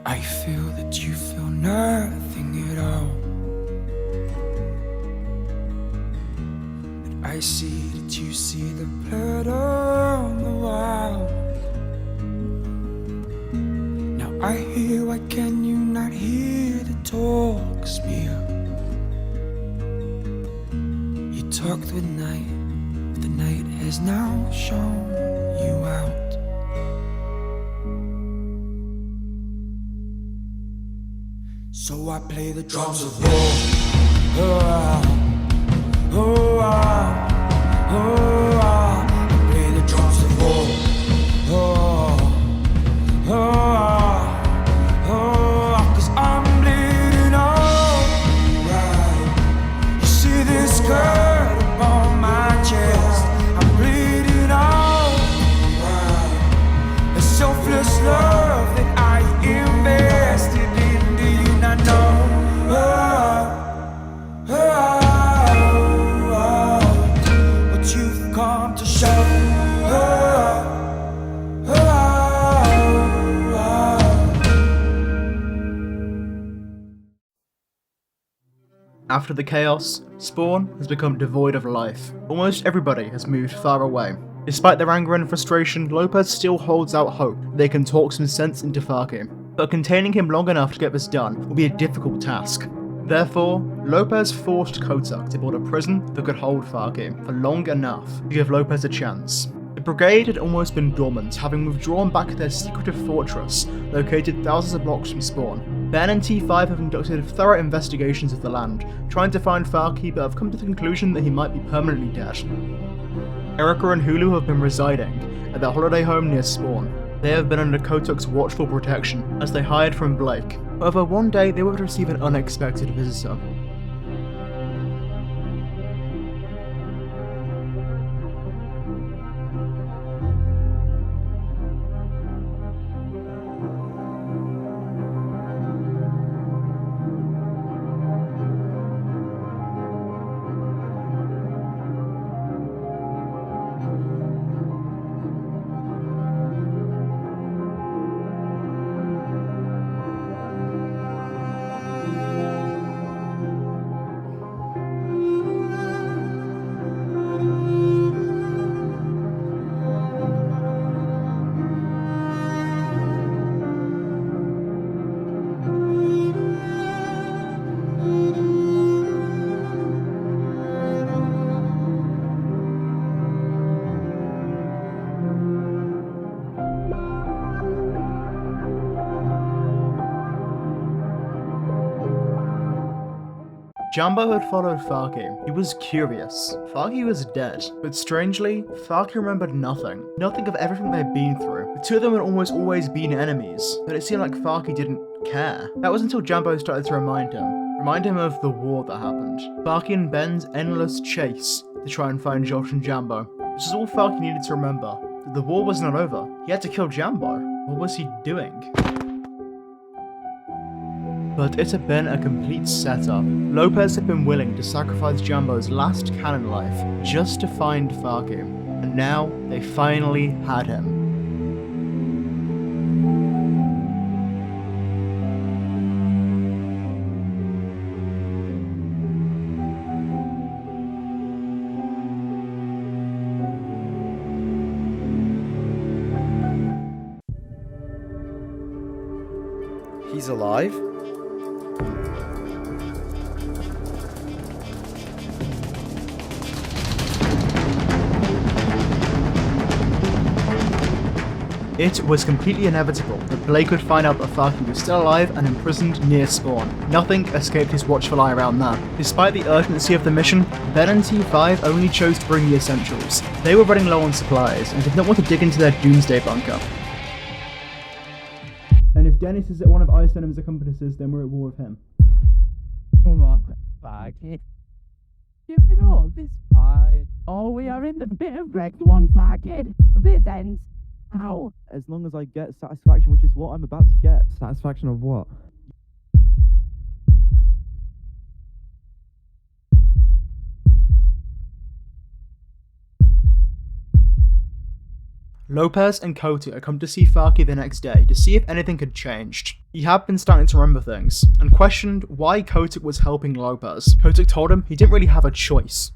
I feel that you feel nothing at all. But I see that you see the blood on the wall. Now I hear, why can you not hear the talk smear? You talked with night, but the night has now shown you out. So I play the drums of war. Oh, oh, oh, I play the drums of war. Oh, oh, 'cause I'm bleeding out. Right. You see this cut upon my chest. I'm bleeding out. Right. The selfless love that I invested in. I know, what you've come to show. After the chaos, Spawn has become devoid of life. Almost everybody has moved far away. Despite their anger and frustration, Loppezz still holds out hope they can talk some sense into Farkie. But containing him long enough to get this done will be a difficult task. Therefore, Loppezz forced Kotak to build a prison that could hold Farkie for long enough to give Loppezz a chance. The brigade had almost been dormant, having withdrawn back to their secretive fortress located thousands of blocks from Spawn. Ben and T5 have conducted thorough investigations of the land, trying to find Farkie, but have come to the conclusion that he might be permanently dead. Erica and Hulu have been residing at their holiday home near Spawn. They have been under Kotak's watchful protection as they hide from Blake. However, one day they would receive an unexpected visitor. Jambo had followed Farkie. He was curious. Farkie was dead, but strangely, Farkie remembered nothing. Nothing of everything they'd been through. The two of them had almost always been enemies, but it seemed like Farkie didn't care. That was until Jambo started to remind him of the war that happened. Farkie and Ben's endless chase to try and find Josh and Jambo. This is all Farkie needed to remember. That the war was not over. He had to kill Jambo. What was he doing? But it had been a complete setup. Loppezz had been willing to sacrifice Jambo's last canon life just to find Farkie, and now they finally had him. He's alive? It was completely inevitable that Blake would find out that Farkie was still alive and imprisoned near Spawn. Nothing escaped his watchful eye around that. Despite the urgency of the mission, Ben and T5 only chose to bring the essentials. They were running low on supplies and did not want to dig into their doomsday bunker. And if Dennis is one of Ice Venom's accomplices, then we're at war with him. Farkie. Give it all this fine. Oh, we are in the bit of wrecked one, Farkie. This ends. How? As long as I get satisfaction, which is what I'm about to get. Satisfaction of what? Loppezz and Kotick come to see Farkie the next day to see if anything had changed. He had been starting to remember things, and questioned why Kotick was helping Loppezz. Kotick told him he didn't really have a choice.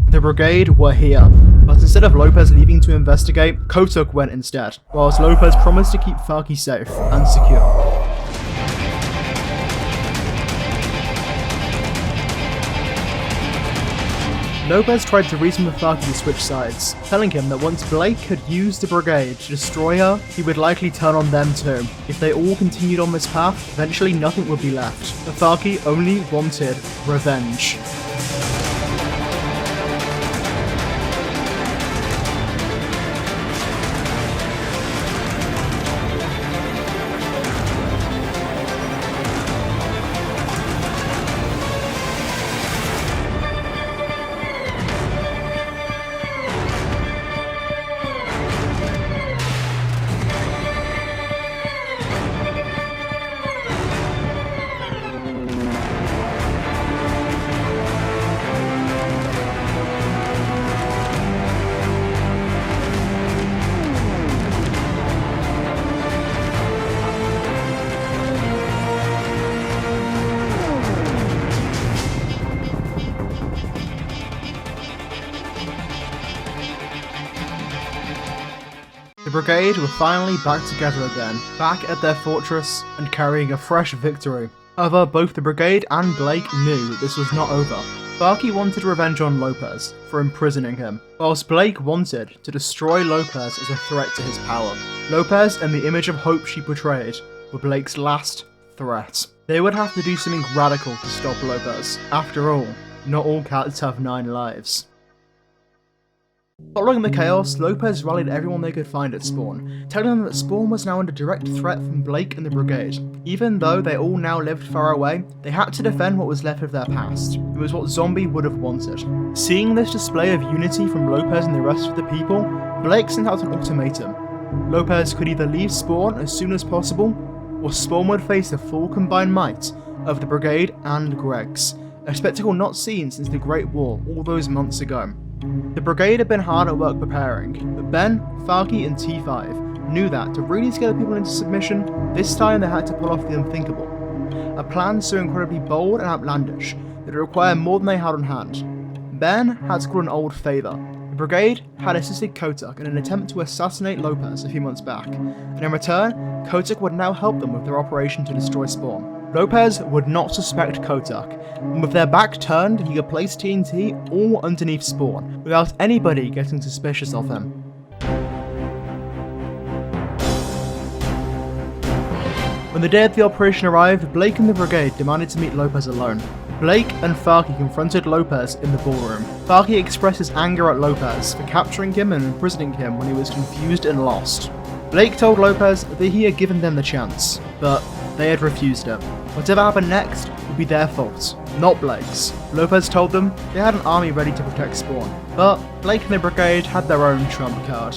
The brigade were here, but instead of Loppezz leaving to investigate, Kotick went instead, whilst Loppezz promised to keep Farkie safe and secure. Loppezz tried to reason with Farkie to switch sides, telling him that once Blake had used the brigade to destroy her, he would likely turn on them too. If they all continued on this path, eventually nothing would be left. But Farkie only wanted revenge. The brigade were finally back together again, back at their fortress and carrying a fresh victory. However, both the brigade and Blake knew that this was not over. Farkie wanted revenge on Loppezz for imprisoning him, whilst Blake wanted to destroy Loppezz as a threat to his power. Loppezz and the image of hope she portrayed were Blake's last threat. They would have to do something radical to stop Loppezz. After all, not all cats have 9 lives. Following the chaos, Loppezz rallied everyone they could find at Spawn, telling them that Spawn was now under direct threat from Blake and the brigade. Even though they all now lived far away, they had to defend what was left of their past. It was what Zombie would have wanted. Seeing this display of unity from Loppezz and the rest of the people, Blake sent out an ultimatum. Loppezz could either leave Spawn as soon as possible, or Spawn would face the full combined might of the brigade and Greg's, a spectacle not seen since the Great War all those months ago. The brigade had been hard at work preparing, but Ben, Farkie and T5 knew that to really scare the people into submission, this time they had to pull off the unthinkable. A plan so incredibly bold and outlandish that it required more than they had on hand. Ben had scored an old favour. The brigade had assisted Kotick in an attempt to assassinate Loppezz a few months back, and in return, Kotick would now help them with their operation to destroy Spawn. Loppezz would not suspect Kotick, and with their back turned, he could place TNT all underneath Spawn, without anybody getting suspicious of him. When the day of the operation arrived, Blake and the brigade demanded to meet Loppezz alone. Blake and Farkie confronted Loppezz in the ballroom. Farkie expressed his anger at Loppezz for capturing him and imprisoning him when he was confused and lost. Blake told Loppezz that he had given them the chance, but they had refused it. Whatever happened next would be their fault, not Blake's. Loppezz told them they had an army ready to protect Spawn, but Blake and the brigade had their own trump card.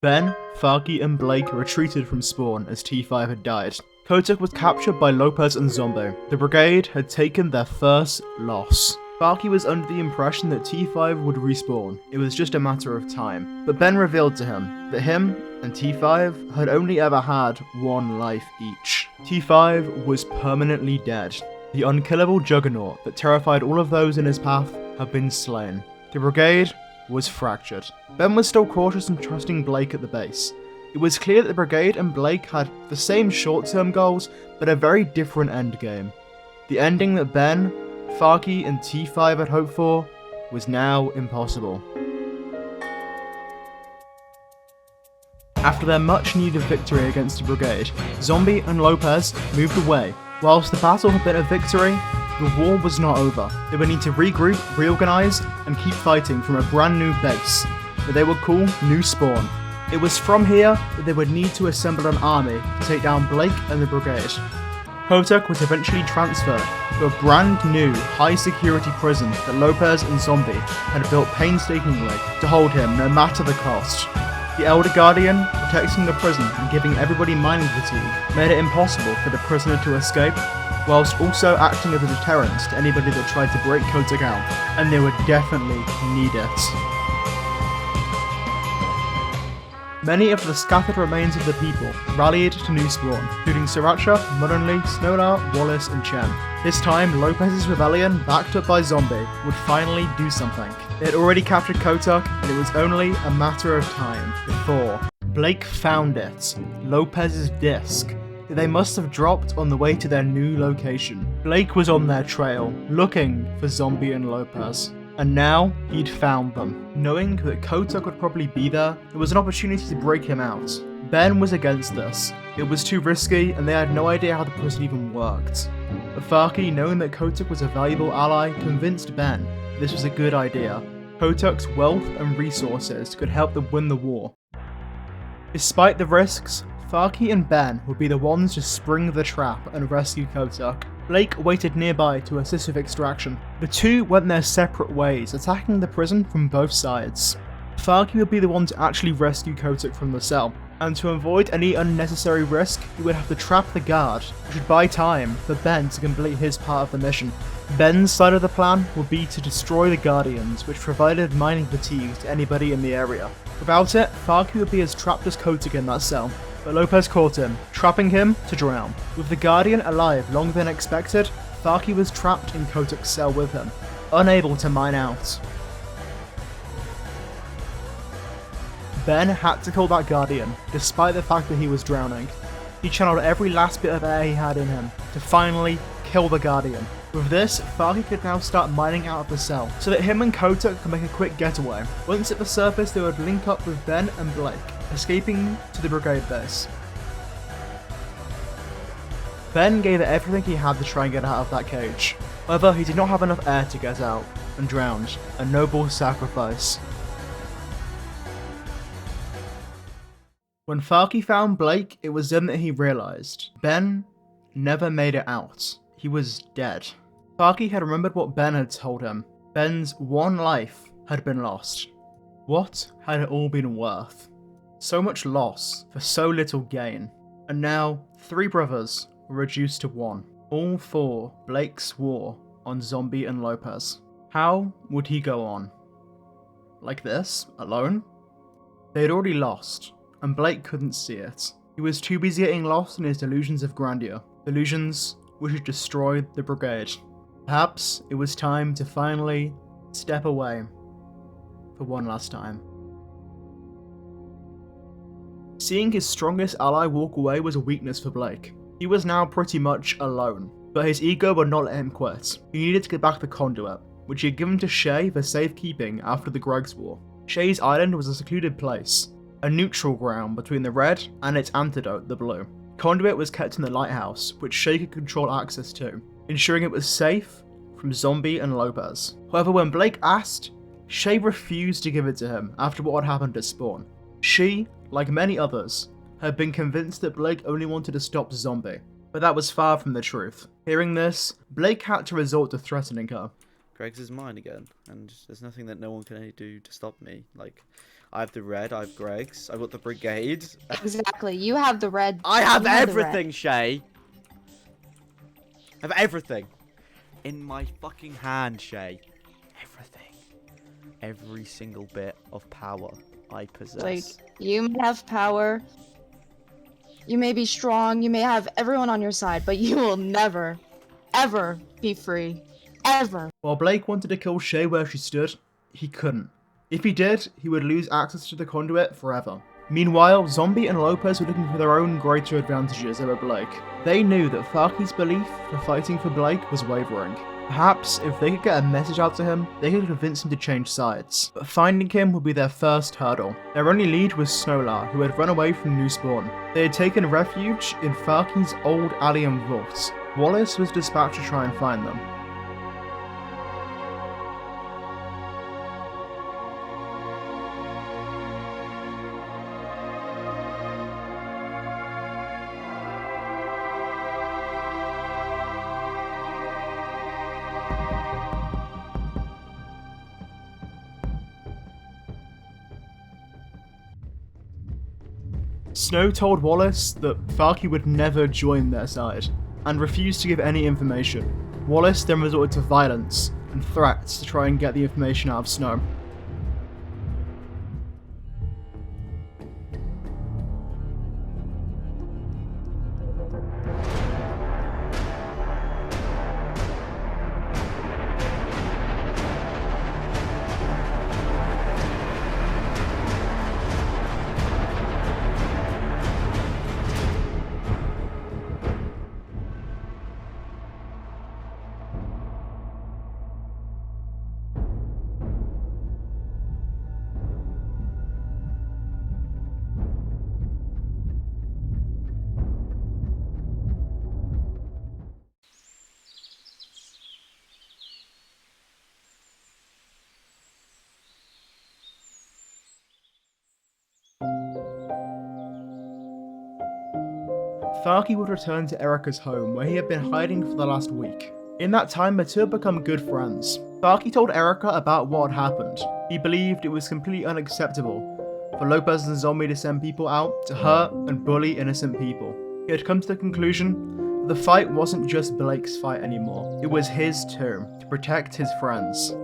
Ben, Farkie, and Blake retreated from Spawn as T5 had died. Kotak was captured by Loppezz and Zombie. The brigade had taken their first loss. Farkie was under the impression that T5 would respawn. It was just a matter of time. But Ben revealed to him that him and T5 had only ever had one life each. T5 was permanently dead. The unkillable juggernaut that terrified all of those in his path had been slain. The brigade was fractured. Ben was still cautious and trusting Blake at the base. It was clear that the brigade and Blake had the same short-term goals, but a very different endgame. The ending that Ben, Farkie, and T5 had hoped for was now impossible. After their much-needed victory against the brigade, Zombie and Loppezz moved away. Whilst the battle had been a victory, the war was not over. They would need to regroup, reorganize, and keep fighting from a brand new base that they would call New Spawn. It was from here that they would need to assemble an army to take down Blake and the brigade. Kotak was eventually transferred to a brand new high-security prison that Loppezz and Zombie had built painstakingly to hold him no matter the cost. The Elder Guardian, protecting the prison and giving everybody mining fatigue, made it impossible for the prisoner to escape, whilst also acting as a deterrent to anybody that tried to break Kotak out, and they would definitely need it. Many of the scattered remains of the people rallied to New Spawn, including Sriracha, Mullenly, Snowlar, Wallace, and Chen. This time, Lopezz's rebellion, backed up by Zombie, would finally do something. They had already captured Kotak, and it was only a matter of time before Blake found it, Lopezz's disc, that they must have dropped on the way to their new location. Blake was on their trail, looking for Zombie and Loppezz. And now, he'd found them. Knowing that Kotak would probably be there, it was an opportunity to break him out. Ben was against this. It was too risky, and they had no idea how the prison even worked. But Farkie, knowing that Kotak was a valuable ally, convinced Ben this was a good idea. Kotak's wealth and resources could help them win the war. Despite the risks, Farkie and Ben would be the ones to spring the trap and rescue Kotak. Blake waited nearby to assist with extraction. The two went their separate ways, attacking the prison from both sides. Farkie would be the one to actually rescue Kotak from the cell, and to avoid any unnecessary risk, he would have to trap the guard, which would buy time for Ben to complete his part of the mission. Ben's side of the plan would be to destroy the Guardians, which provided mining fatigue to anybody in the area. Without it, Farkie would be as trapped as Kotak in that cell. But Loppezz caught him, trapping him to drown. With the Guardian alive longer than expected, Farkie was trapped in Kotak's cell with him, unable to mine out. Ben had to kill that Guardian, despite the fact that he was drowning. He channeled every last bit of air he had in him to finally kill the Guardian. With this, Farkie could now start mining out of the cell, so that him and Kotak could make a quick getaway. Once at the surface, they would link up with Ben and Blake, escaping to the brigade base. Ben gave it everything he had to try and get out of that cage. However, he did not have enough air to get out, and drowned, a noble sacrifice. When Farkie found Blake, it was then that he realised Ben never made it out. He was dead. Farkie had remembered what Ben had told him. Ben's one life had been lost. What had it all been worth? So much loss for so little gain. And now, 3 brothers were reduced to 1. All for Blake's war on Zombie and Loppezz. How would he go on? Like this? Alone? They had already lost, and Blake couldn't see it. He was too busy getting lost in his delusions of grandeur. Delusions which had destroyed the brigade. Perhaps it was time to finally step away for one last time. Seeing his strongest ally walk away was a weakness for Blake. He was now pretty much alone, but his ego would not let him quit. He needed to get back the conduit, which he had given to Shay for safekeeping after the Greg's War. Shay's island was a secluded place, a neutral ground between the red and its antidote, the blue. Conduit was kept in the lighthouse, which Shay could control access to, ensuring it was safe from Zombie and Loppezz. However, when Blake asked, Shay refused to give it to him after what had happened at Spawn. She, like many others, had been convinced that Blake only wanted to stop Zombie, but that was far from the truth. Hearing this, Blake had to resort to threatening her. Greg's is mine again, and there's nothing that no one can do to stop me. Like, I have the red, I have Greg's, I've got the brigade. Exactly. You have the red. I have you the red. everything, Shay! I have everything! In my fucking hand, Shay. Everything. Every single bit of power I possess. Like, you may have power. You may be strong. You may have everyone on your side, but you will never, ever be free. Ever. While Blake wanted to kill Shay where she stood, he couldn't. If he did, he would lose access to the conduit forever. Meanwhile, Zombie and Loppezz were looking for their own greater advantages over Blake. They knew that Farkie's belief for fighting for Blake was wavering. Perhaps, if they could get a message out to him, they could convince him to change sides. But finding him would be their first hurdle. Their only lead was Snowlar, who had run away from New Spawn. They had taken refuge in Farkie's old alien vaults. Wallace was dispatched to try and find them. Snow told Wallace that Farkie would never join their side, and refused to give any information. Wallace then resorted to violence and threats to try and get the information out of Snow. Farkie would return to Erica's home, where he had been hiding for the last week. In that time, the two had become good friends. Farkie told Erica about what had happened. He believed it was completely unacceptable for Loppezz and Zombie to send people out to hurt and bully innocent people. He had come to the conclusion that the fight wasn't just Blake's fight anymore. It was his too, to protect his friends.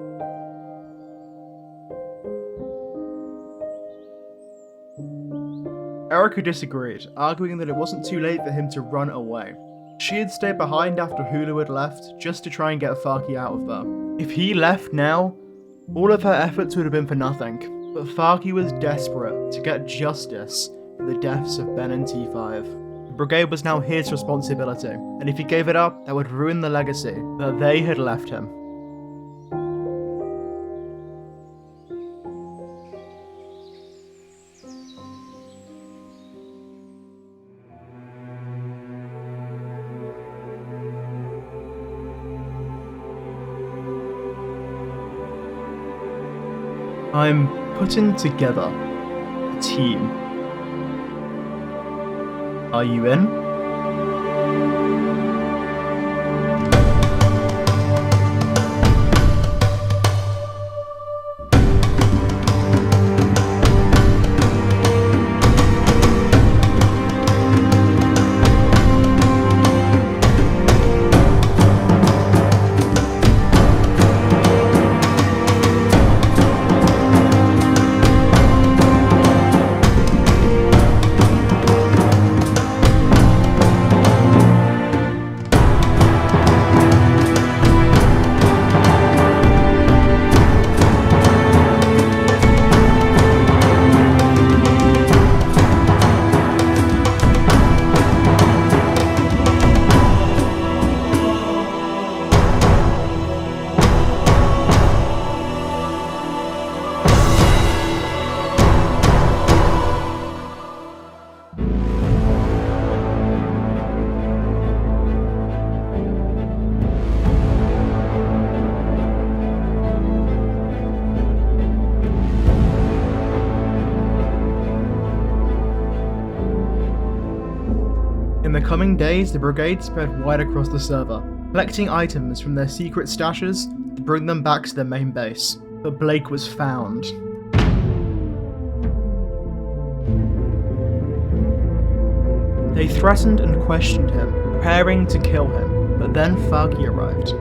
Erica disagreed, arguing that it wasn't too late for him to run away. She had stayed behind after Hulu had left, just to try and get Farkie out of there. If he left now, all of her efforts would have been for nothing, but Farkie was desperate to get justice for the deaths of Ben and T5. The brigade was now his responsibility, and if he gave it up, that would ruin the legacy that they had left him. I'm putting together a team. Are you in? In the coming days, the brigade spread wide across the server, collecting items from their secret stashes to bring them back to their main base. But Blake was found. They threatened and questioned him, preparing to kill him, but then Farkie arrived.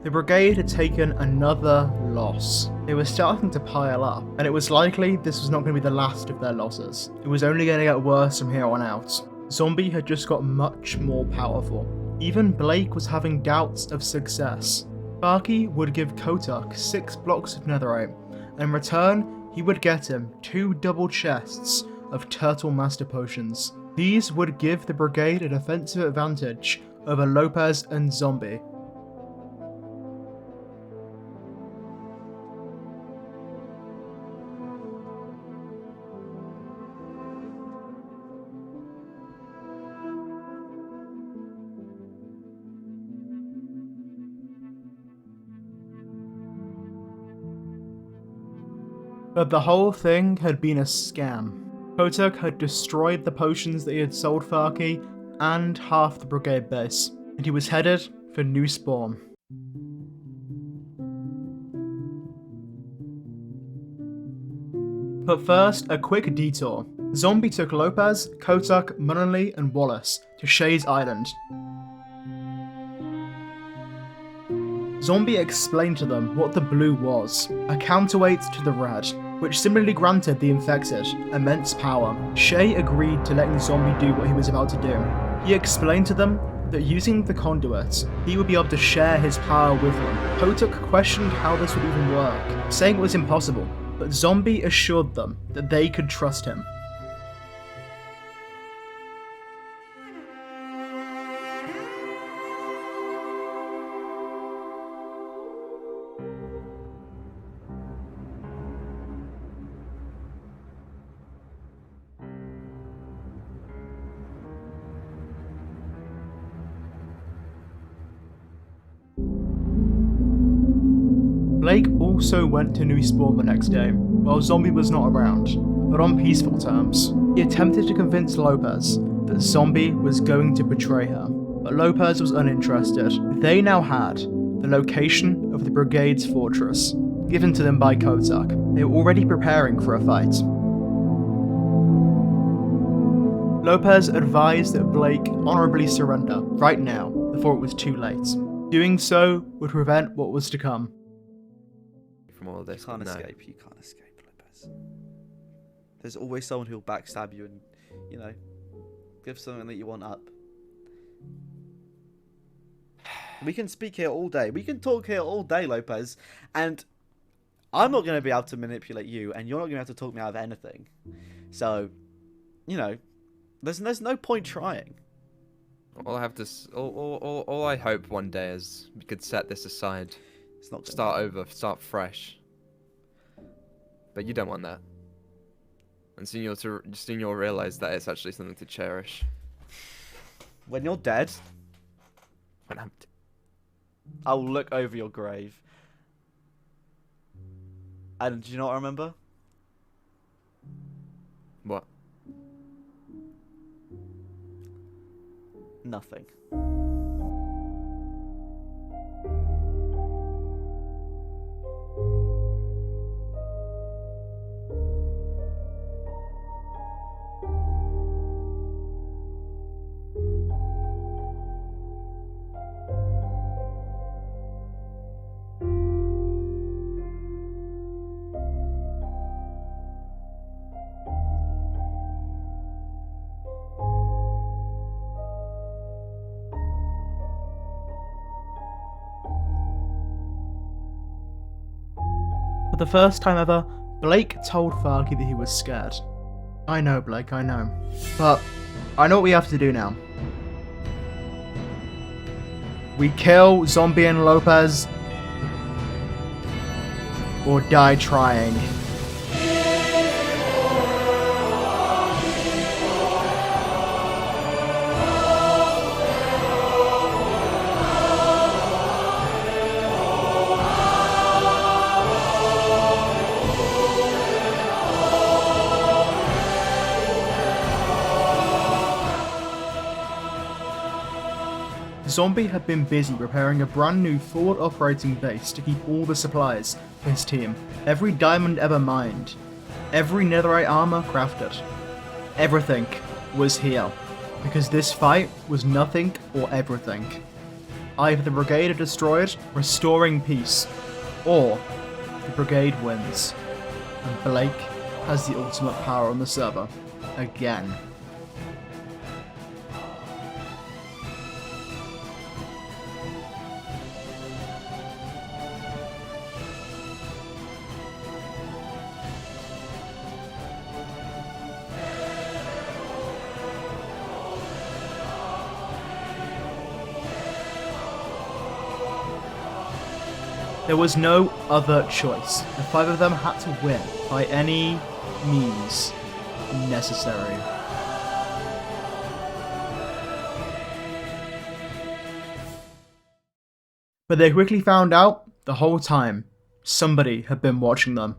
The brigade had taken another loss. They were starting to pile up, and it was likely this was not going to be the last of their losses. It was only going to get worse from here on out. Zombie had just got much more powerful. Even Blake was having doubts of success. Farkie would give Kotak 6 blocks of netherite, and in return, he would get him 2 double chests of Turtle Master Potions. These would give the brigade a defensive advantage over Loppezz and Zombie. But the whole thing had been a scam. Kotak had destroyed the potions that he had sold Farkie and half the brigade base, and he was headed for New Spawn. But first, a quick detour. Zombie took Loppezz, Kotak, Munnelly, and Wallace to Shay's Island. Zombie explained to them what the blue was, a counterweight to the red, which similarly granted the infected immense power. Shay agreed to letting Zombie do what he was about to do. He explained to them that using the conduit, he would be able to share his power with them. Kotak questioned how this would even work, saying it was impossible, but Zombie assured them that they could trust him. Blake also went to New Spawn the next day, while Zombie was not around, but on peaceful terms. He attempted to convince Loppezz that Zombie was going to betray her, but Loppezz was uninterested. They now had the location of the brigade's fortress, given to them by Kotak. They were already preparing for a fight. Loppezz advised that Blake honorably surrender right now, before it was too late. Doing so would prevent what was to come. From all of this, You can't escape. You can't escape, Loppezz. There's always someone who'll backstab you and, you know, give something that you want up. We can speak here all day. We can talk here all day, Loppezz. And I'm not going to be able to manipulate you, and you're not going to have to talk me out of anything. So, you know, there's no point trying. All I have to, all I hope one day is we could set this aside. It's not gonna Start over, start fresh. But you don't want that. And soon you'll realize that it's actually something to cherish. When you're dead, When I'm I'll look over your grave. And do you know what I remember? what? Nothing. For the first time ever, Blake told Farkie that he was scared. I know, Blake, I know. But I know what we have to do now. We kill Zombie and Loppezz, or die trying. Zombie had been busy preparing a brand new forward operating base to keep all the supplies for his team. Every diamond ever mined, every netherite armor crafted, everything was here, because this fight was nothing or everything. Either the brigade are destroyed, restoring peace, or the brigade wins, and Blake has the ultimate power on the server, again. There was no other choice. The 5 of them had to win by any means necessary. But they quickly found out, the whole time, somebody had been watching them.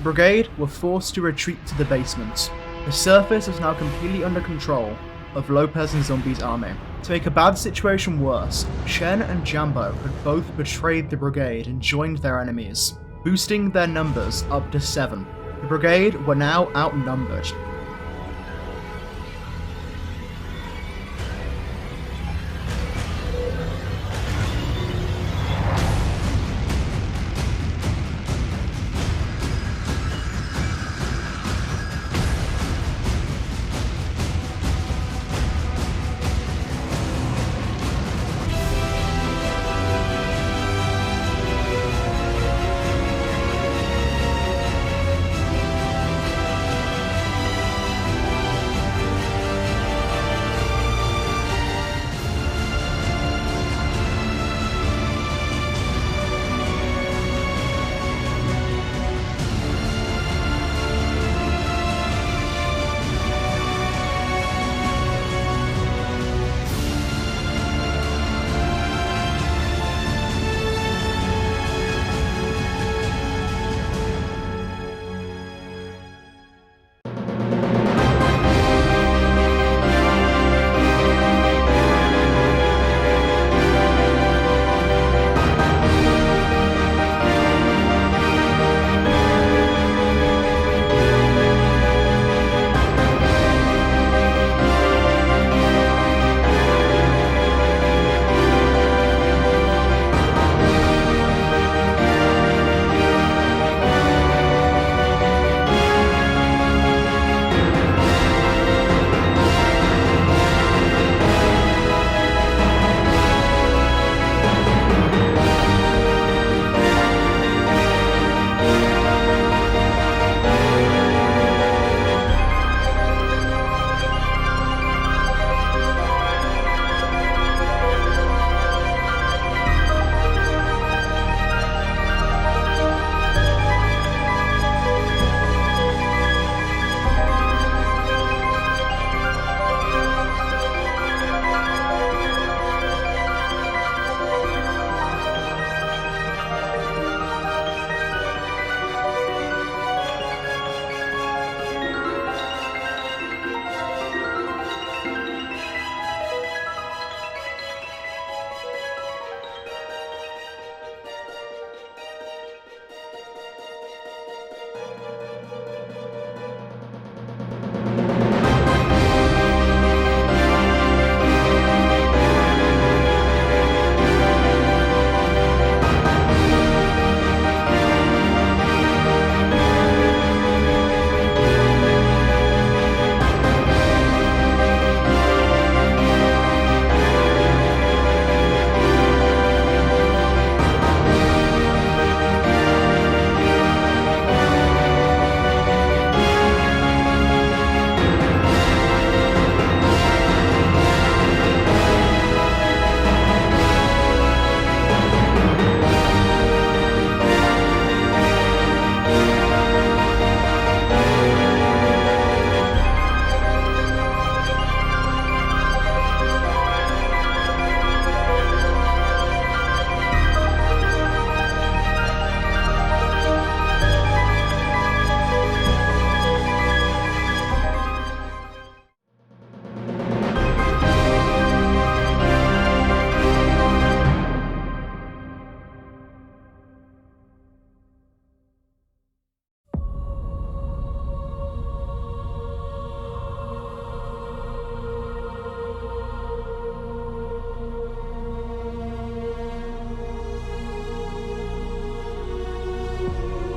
Brigade were forced to retreat to the basement. The surface was now completely under control of Loppezz and Zombie's army. To make a bad situation worse, Chen and Jambo had both betrayed the brigade and joined their enemies, boosting their numbers up to 7. The brigade were now outnumbered.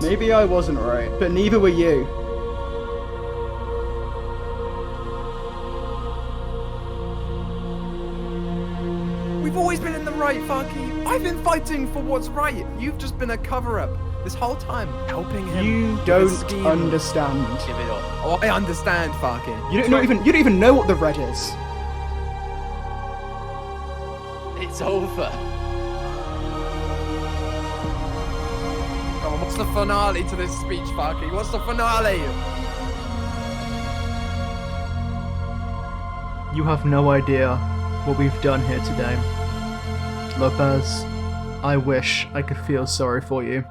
Maybe I wasn't right, but neither were you. We've always been in the right, Farkie. I've been fighting for what's right. You've just been a cover-up this whole time, helping him. You with don't his scheme. understand. Give it up. Oh, I understand, Farkie. You don't even know what the red is. It's over. Come on, what's the finale to this speech, Farkie? What's the finale? You have no idea what we've done here today. Loppezz, I wish I could feel sorry for you.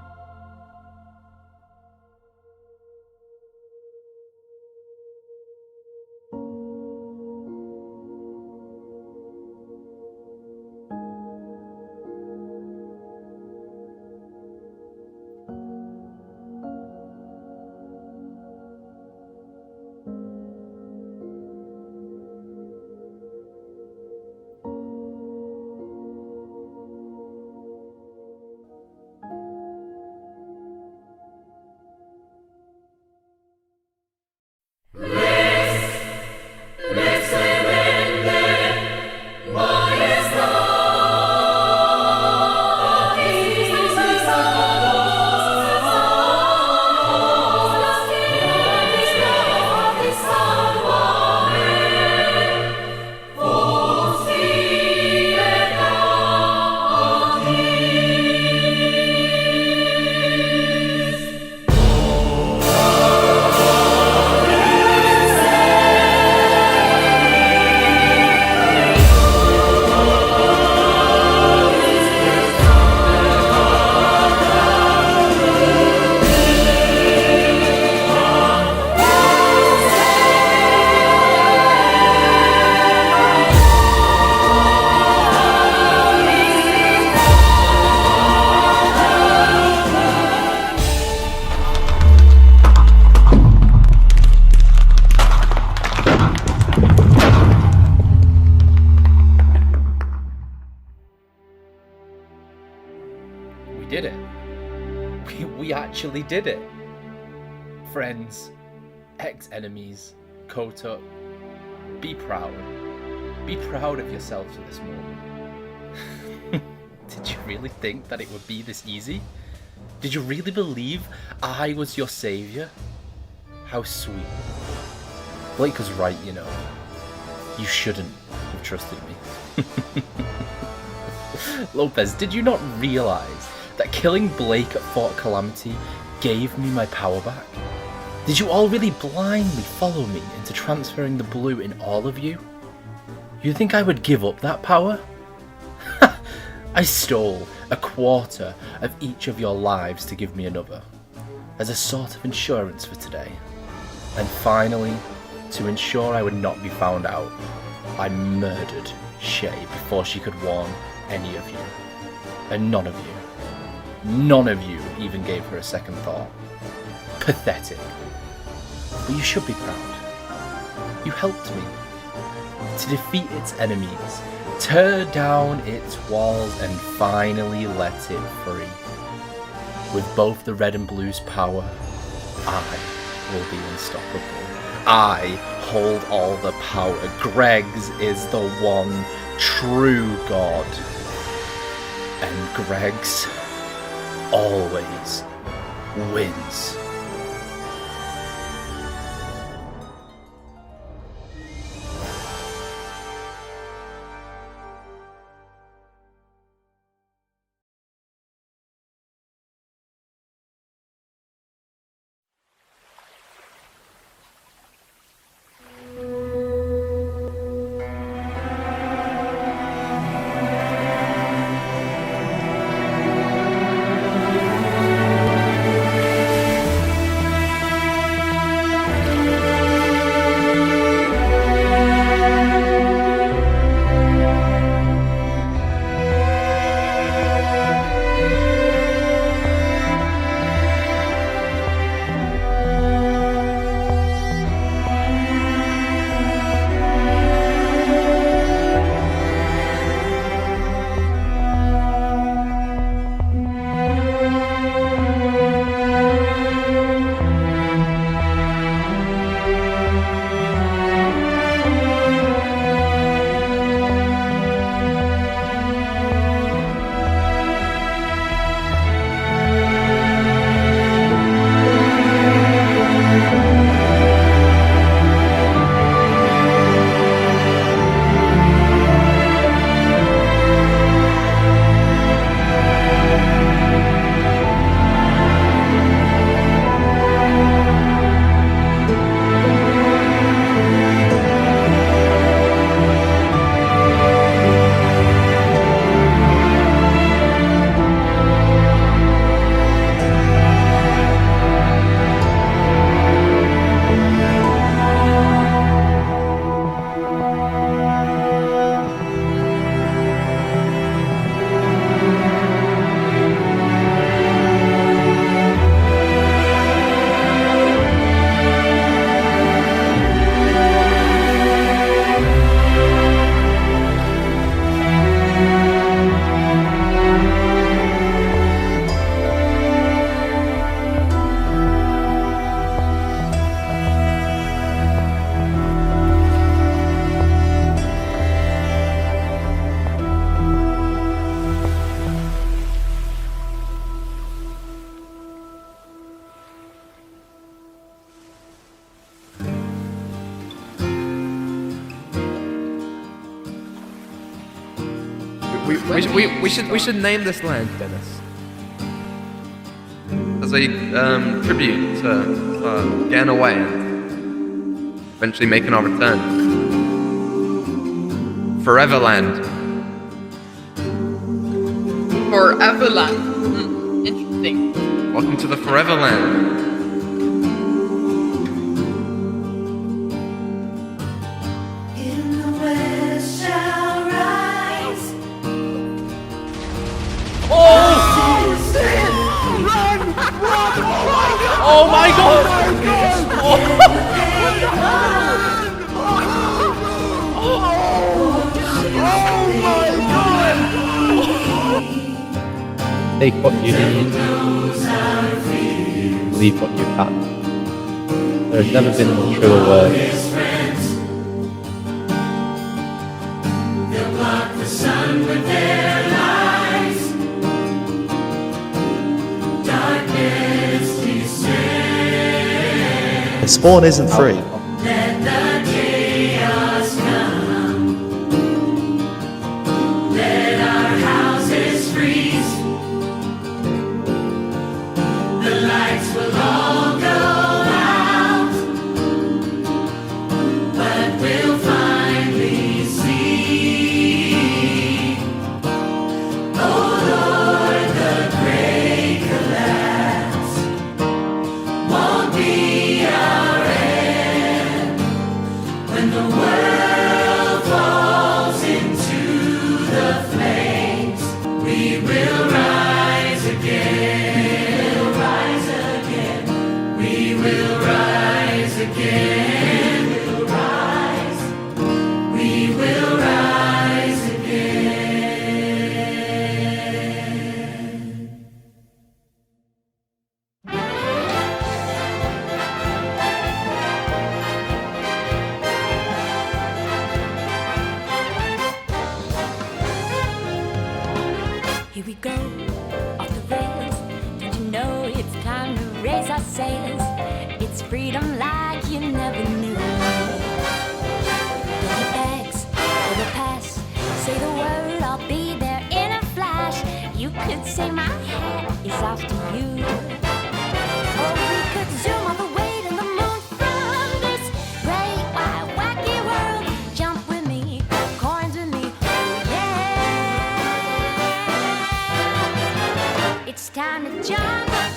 Did it. We actually did it. Friends, ex-enemies, Koto, be proud. Be proud of yourselves in this moment. Did you really think that it would be this easy? Did you really believe I was your savior? How sweet. Blake was right, you know. You shouldn't have trusted me. Loppezz, did you not realize that killing Blake at Fort Calamity gave me my power back? Did you all really blindly follow me into transferring the blue in all of you? You think I would give up that power? I stole a quarter of each of your lives to give me another, as a sort of insurance for today. And finally, to ensure I would not be found out, I murdered Shay before she could warn any of you. And none of you even gave her a second thought. Pathetic. But you should be proud. You helped me to defeat its enemies, tear down its walls, and finally let it free. With both the red and blue's power, I will be unstoppable. I hold all the power. Greg's is the one true God. And Greg's always wins. We should name this land, Dennis, as a tribute to getting away and eventually making our return. Foreverland. Foreverland. Interesting. Welcome to the Foreverland. Oh my god! Take what you need, leave what you can. There's never been a truer word. The spawn isn't free. Here we go, off the rails. Don't you know it's time to raise our sails? It's freedom like you never knew. Don't you X or the pass? Say the word, I'll be there in a flash. You could say my hat is off to you. Or we could zoom all the way to the moon from this great wide wacky world. Jump with me, coins with me, oh yeah. It's time to jump up